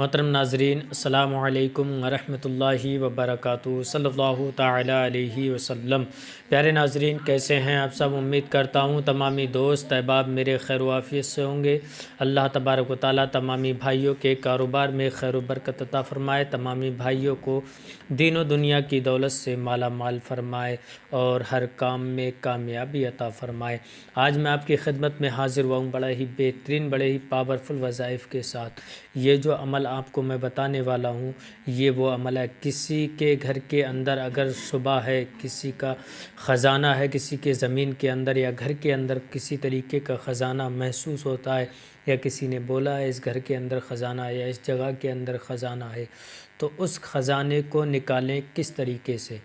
محترم ناظرین، السلام علیکم ورحمۃ اللہ وبرکاتہ، صلی اللہ تعالیٰ علیہ وسلم۔ پیارے ناظرین، کیسے ہیں آپ سب؟ امید کرتا ہوں تمامی دوست احباب میرے خیر و عافیت سے ہوں گے۔ اللہ تبارک و تعالیٰ تمامی بھائیوں کے کاروبار میں خیر و برکت عطا فرمائے، تمامی بھائیوں کو دین و دنیا کی دولت سے مالا مال فرمائے اور ہر کام میں کامیابی عطا فرمائے۔ آج میں آپ کی خدمت میں حاضر ہوا ہوں بڑا ہی بہترین، بڑے ہی پاورفل وظائف کے ساتھ۔ یہ جو عمل آپ کو میں بتانے والا ہوں، یہ وہ عمل ہے۔ کسی کے گھر کے اندر اگر شبہ ہے، کسی کا خزانہ ہے، کسی کے زمین کے اندر یا گھر کے اندر کسی طریقے کا خزانہ محسوس ہوتا ہے، یا کسی نے بولا ہے اس گھر کے اندر خزانہ ہے یا اس جگہ کے اندر خزانہ ہے، تو اس خزانے کو نکالیں کس طریقے سے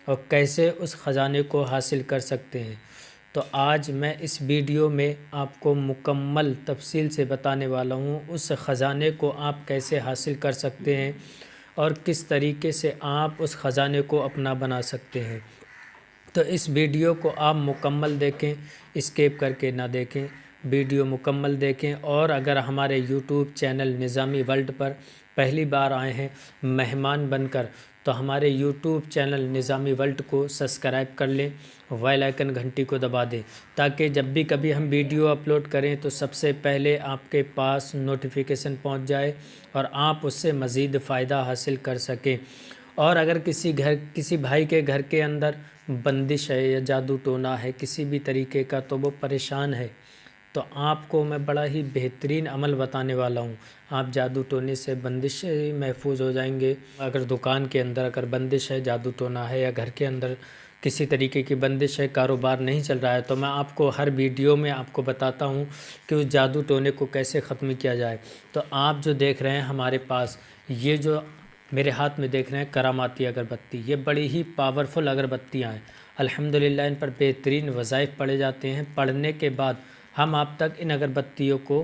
اور کیسے اس خزانے کو حاصل کر سکتے ہیں۔ تو آج میں اس ویڈیو میں آپ کو مکمل تفصیل سے بتانے والا ہوں اس خزانے کو آپ کیسے حاصل کر سکتے ہیں اور کس طریقے سے آپ اس خزانے کو اپنا بنا سکتے ہیں۔ تو اس ویڈیو کو آپ مکمل دیکھیں، اسکیپ کر کے نہ دیکھیں، ویڈیو مکمل دیکھیں۔ اور اگر ہمارے یوٹیوب چینل نظامی ورلڈ پر پہلی بار آئے ہیں مہمان بن کر، تو ہمارے یوٹیوب چینل نظامی ورلڈ کو سبسکرائب کر لیں، بیل آئیکن گھنٹی کو دبا دیں، تاکہ جب بھی کبھی ہم ویڈیو اپلوڈ کریں تو سب سے پہلے آپ کے پاس نوٹیفیکیشن پہنچ جائے اور آپ اس سے مزید فائدہ حاصل کر سکیں۔ اور اگر کسی بھائی کے گھر کے اندر بندش ہے یا جادو ٹونا ہے کسی بھی طریقے کا، تو وہ پریشان ہے، تو آپ کو میں بڑا ہی بہترین عمل بتانے والا ہوں۔ آپ جادو ٹونے سے، بندش سے محفوظ ہو جائیں گے۔ اگر دکان کے اندر اگر بندش ہے، جادو ٹونا ہے، یا گھر کے اندر کسی طریقے کی بندش ہے، کاروبار نہیں چل رہا ہے، تو میں آپ کو ہر ویڈیو میں آپ کو بتاتا ہوں کہ اس جادو ٹونے کو کیسے ختم کیا جائے۔ تو آپ جو دیکھ رہے ہیں ہمارے پاس، یہ جو میرے ہاتھ میں دیکھ رہے ہیں کراماتی اگربتی، یہ بڑی ہی پاورفل اگربتیاں ہیں۔ الحمدللہ ان پر بہترین وظائف پڑھے جاتے ہیں۔ پڑھنے کے بعد ہم آپ تک ان اگربتیوں کو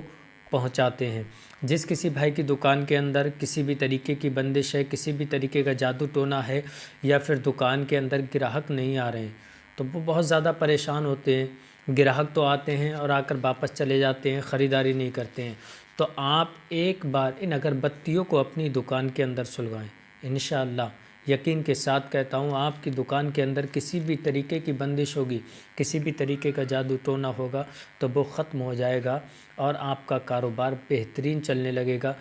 پہنچاتے ہیں۔ جس کسی بھائی کی دکان کے اندر کسی بھی طریقے کی بندش ہے، کسی بھی طریقے کا جادو ٹونا ہے، یا پھر دکان کے اندر گراہک نہیں آ رہے ہیں، تو وہ بہت زیادہ پریشان ہوتے ہیں۔ گراہک تو آتے ہیں اور آ کر واپس چلے جاتے ہیں، خریداری نہیں کرتے ہیں۔ تو آپ ایک بار ان اگربتیوں کو اپنی دکان کے اندر سلگائیں، انشاءاللہ یقین کے ساتھ کہتا ہوں آپ کی دکان کے اندر کسی بھی طریقے کی بندش ہوگی، کسی بھی طریقے کا جادو ٹونا ہوگا، تو وہ ختم ہو جائے گا اور آپ کا کاروبار بہترین چلنے لگے گا،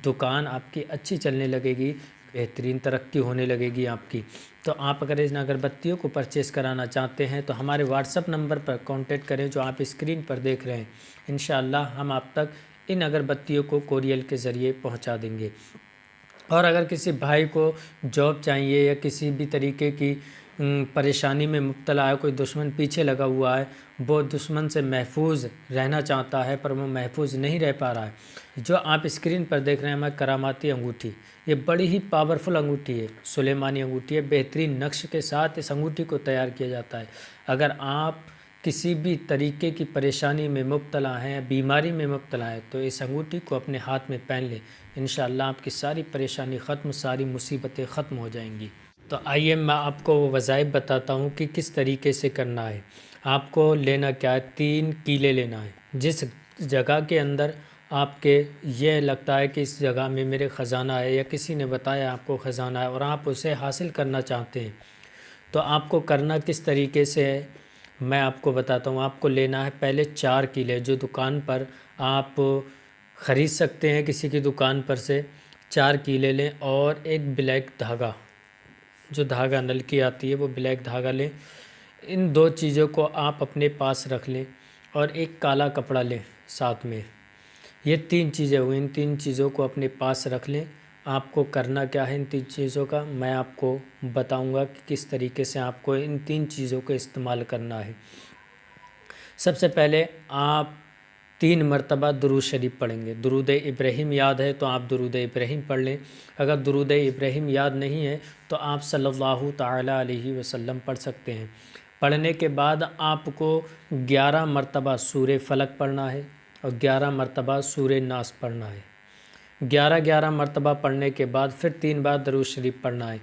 دکان آپ کی اچھی چلنے لگے گی، بہترین ترقی ہونے لگے گی آپ کی۔ تو آپ اگر ان اگربتیوں کو پرچیز کرانا چاہتے ہیں تو ہمارے واٹس اپ نمبر پر کانٹیکٹ کریں جو آپ اسکرین پر دیکھ رہے ہیں۔ انشاءاللہ ہم آپ تک ان اگربتیوں کو کوریئر کے ذریعے پہنچا دیں گے۔ اور اگر کسی بھائی کو جاب چاہیے یا کسی بھی طریقے کی پریشانی میں مبتلا ہے، کوئی دشمن پیچھے لگا ہوا ہے، وہ دشمن سے محفوظ رہنا چاہتا ہے پر وہ محفوظ نہیں رہ پا رہا ہے، جو آپ اسکرین پر دیکھ رہے ہیں ہماری کراماتی انگوٹھی، یہ بڑی ہی پاورفل انگوٹھی ہے، سلیمانی انگوٹھی ہے، بہترین نقش کے ساتھ اس انگوٹھی کو تیار کیا جاتا ہے۔ اگر آپ کسی بھی طریقے کی پریشانی میں مبتلا ہیں، بیماری میں مبتلا ہیں، تو اس انگوٹھی کو اپنے ہاتھ میں پہن لیں، انشاءاللہ آپ کی ساری پریشانی ختم، ساری مصیبتیں ختم ہو جائیں گی۔ تو آئیے میں آپ کو وہ وظائف بتاتا ہوں کہ کس طریقے سے کرنا ہے۔ آپ کو لینا کیا ہے، 3 کیلے لینا ہے۔ جس جگہ کے اندر آپ کے یہ لگتا ہے کہ اس جگہ میں میرے خزانہ ہے، یا کسی نے بتایا آپ کو خزانہ ہے اور آپ اسے حاصل کرنا چاہتے ہیں، تو آپ کو کرنا کس طریقے سے ہے میں آپ کو بتاتا ہوں۔ آپ کو لینا ہے پہلے 4 کیلے، جو دکان پر آپ خرید سکتے ہیں، کسی کی دکان پر سے 4 کیلے لیں، اور ایک بلیک دھاگا، جو دھاگا نل کی آتی ہے وہ بلیک دھاگا لیں۔ ان 2 چیزوں کو آپ اپنے پاس رکھ لیں، اور ایک کالا کپڑا لیں ساتھ میں۔ یہ 3 چیزیں ہوئیں، ان 3 چیزوں کو اپنے پاس رکھ لیں۔ آپ کو کرنا کیا ہے ان 3 چیزوں کا میں آپ کو بتاؤں گا کہ کس طریقے سے آپ کو ان 3 چیزوں کا استعمال کرنا ہے۔ سب سے پہلے آپ 3 مرتبہ درود شریف پڑھیں گے۔ درود ابراہیم یاد ہے تو آپ درود ابراہیم پڑھ لیں، اگر درود ابراہیم یاد نہیں ہے تو آپ صلی اللہ تعالیٰ علیہ وسلم پڑھ سکتے ہیں۔ پڑھنے کے بعد آپ کو 11 مرتبہ سورہ فلق پڑھنا ہے اور 11 مرتبہ سورہ ناس پڑھنا ہے۔ 11 مرتبہ پڑھنے کے بعد پھر 3 بار درود شریف پڑھنا ہے۔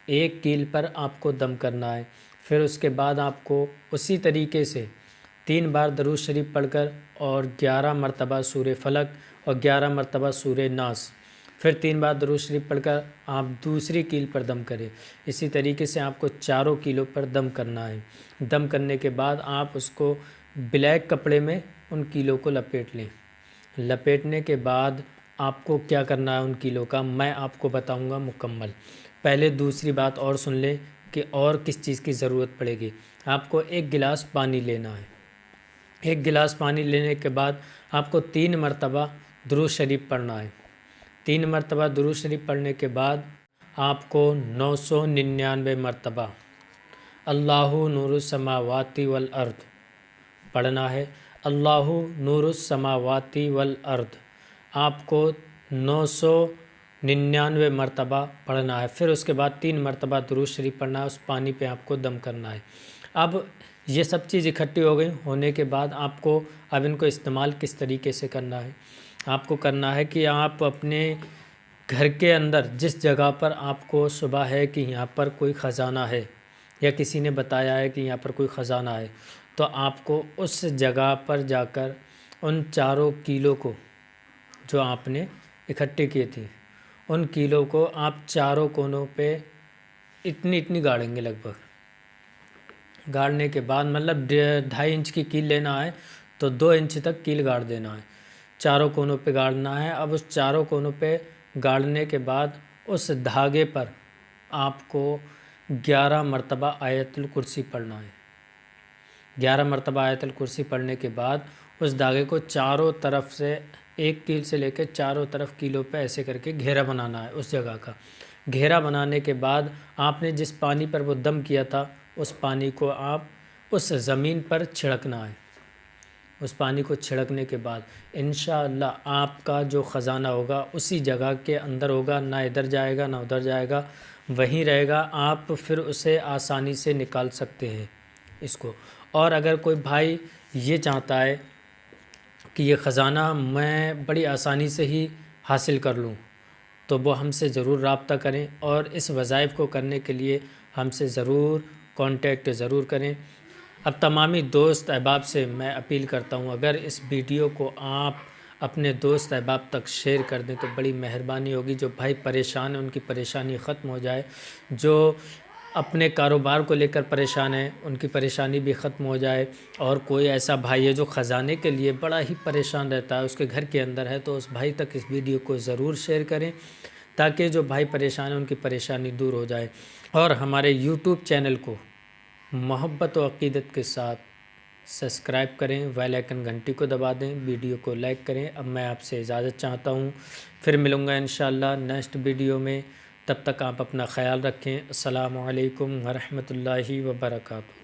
ایک کیل پر آپ کو دم کرنا ہے، پھر اس کے بعد آپ کو اسی طریقے سے 3 بار درود شریف پڑھ کر اور 11 مرتبہ سورہ فلق اور 11 مرتبہ سورہ ناس، پھر 3 بار درود شریف پڑھ کر آپ دوسری کیل پر دم کریں۔ اسی طریقے سے آپ کو چاروں کیلوں پر دم کرنا ہے۔ دم کرنے کے بعد آپ اس کو بلیک کپڑے میں ان کیلوں کو لپیٹ لیں۔ لپیٹنے کے بعد آپ کو کیا کرنا ہے ان کیلوں کا میں آپ کو بتاؤں گا مکمل۔ پہلے دوسری بات اور سن لیں کہ اور کس چیز کی ضرورت پڑے گی۔ آپ کو 1 گلاس پانی لینا ہے۔ 1 گلاس پانی لینے کے بعد آپ کو 3 مرتبہ درود شریف پڑھنا ہے۔ 3 مرتبہ درود شریف پڑھنے کے بعد آپ کو 999 مرتبہ اللہ نور السماوات والارض پڑھنا ہے۔ اللہ نور السماوات والارض آپ کو 999 مرتبہ پڑھنا ہے۔ پھر اس کے بعد 3 مرتبہ درود شریف پڑھنا ہے۔ اس پانی پہ آپ کو دم کرنا ہے۔ اب یہ سب چیز اکٹھی ہو گئی ہونے کے بعد آپ کو اب ان کو استعمال کس طریقے سے کرنا ہے۔ آپ کو کرنا ہے کہ آپ اپنے گھر کے اندر جس جگہ پر آپ کو صبح ہے کہ یہاں پر کوئی خزانہ ہے یا کسی نے بتایا ہے کہ یہاں پر کوئی خزانہ ہے، تو آپ کو اس جگہ پر جا کر ان چاروں کیلوں کو جو آپ نے اکٹھے کیے تھے ان کیلوں کو آپ چاروں کونوں پہ اتنی گاڑیں گے۔ لگ بھگ گاڑنے کے بعد مطلب 2.5 انچ کی کیل لینا ہے تو 2 انچ تک کیل گاڑ دینا ہے۔ چاروں کونوں پہ گاڑنا ہے۔ اب اس چاروں کونوں پہ گاڑنے کے بعد اس دھاگے پر آپ کو 11 مرتبہ آیت الکرسی پڑھنا ہے۔ 11 مرتبہ آیت الکرسی پڑھنے کے بعد اس دھاگے کو چاروں طرف سے 1 کیل سے لے کے چاروں طرف کیلوں پہ ایسے کر کے گھیرا بنانا ہے اس جگہ کا۔ گھیرا بنانے کے بعد آپ نے جس پانی پر وہ دم کیا تھا اس پانی کو آپ اس زمین پر چھڑکنا ہے۔ اس پانی کو چھڑکنے کے بعد انشاءاللہ آپ کا جو خزانہ ہوگا اسی جگہ کے اندر ہوگا، نہ ادھر جائے گا نہ ادھر جائے گا، وہیں رہے گا۔ آپ پھر اسے آسانی سے نکال سکتے ہیں اس کو۔ اور اگر کوئی بھائی یہ چاہتا ہے کہ یہ خزانہ میں بڑی آسانی سے ہی حاصل کر لوں تو وہ ہم سے ضرور رابطہ کریں اور اس وظائف کو کرنے کے لیے ہم سے ضرور کانٹیکٹ ضرور کریں۔ اب تمامی دوست احباب سے میں اپیل کرتا ہوں اگر اس ویڈیو کو آپ اپنے دوست احباب تک شیئر کر دیں تو بڑی مہربانی ہوگی۔ جو بھائی پریشان ہیں ان کی پریشانی ختم ہو جائے، جو اپنے کاروبار کو لے کر پریشان ہیں ان کی پریشانی بھی ختم ہو جائے، اور کوئی ایسا بھائی ہے جو خزانے کے لیے بڑا ہی پریشان رہتا ہے، اس کے گھر کے اندر ہے، تو اس بھائی تک اس ویڈیو کو ضرور شیئر کریں تاکہ جو بھائی پریشان ہیں ان کی پریشانی دور ہو جائے۔ اور ہمارے یوٹیوب چینل کو محبت و عقیدت کے ساتھ سبسکرائب کریں، بیل آئیکن گھنٹی کو دبا دیں، ویڈیو کو لائک کریں۔ اب میں آپ سے اجازت چاہتا ہوں، پھر ملوں گا انشاءاللہ نیکسٹ ویڈیو میں۔ تب تک آپ اپنا خیال رکھیں۔ السلام علیکم ورحمۃ اللہ وبرکاتہ۔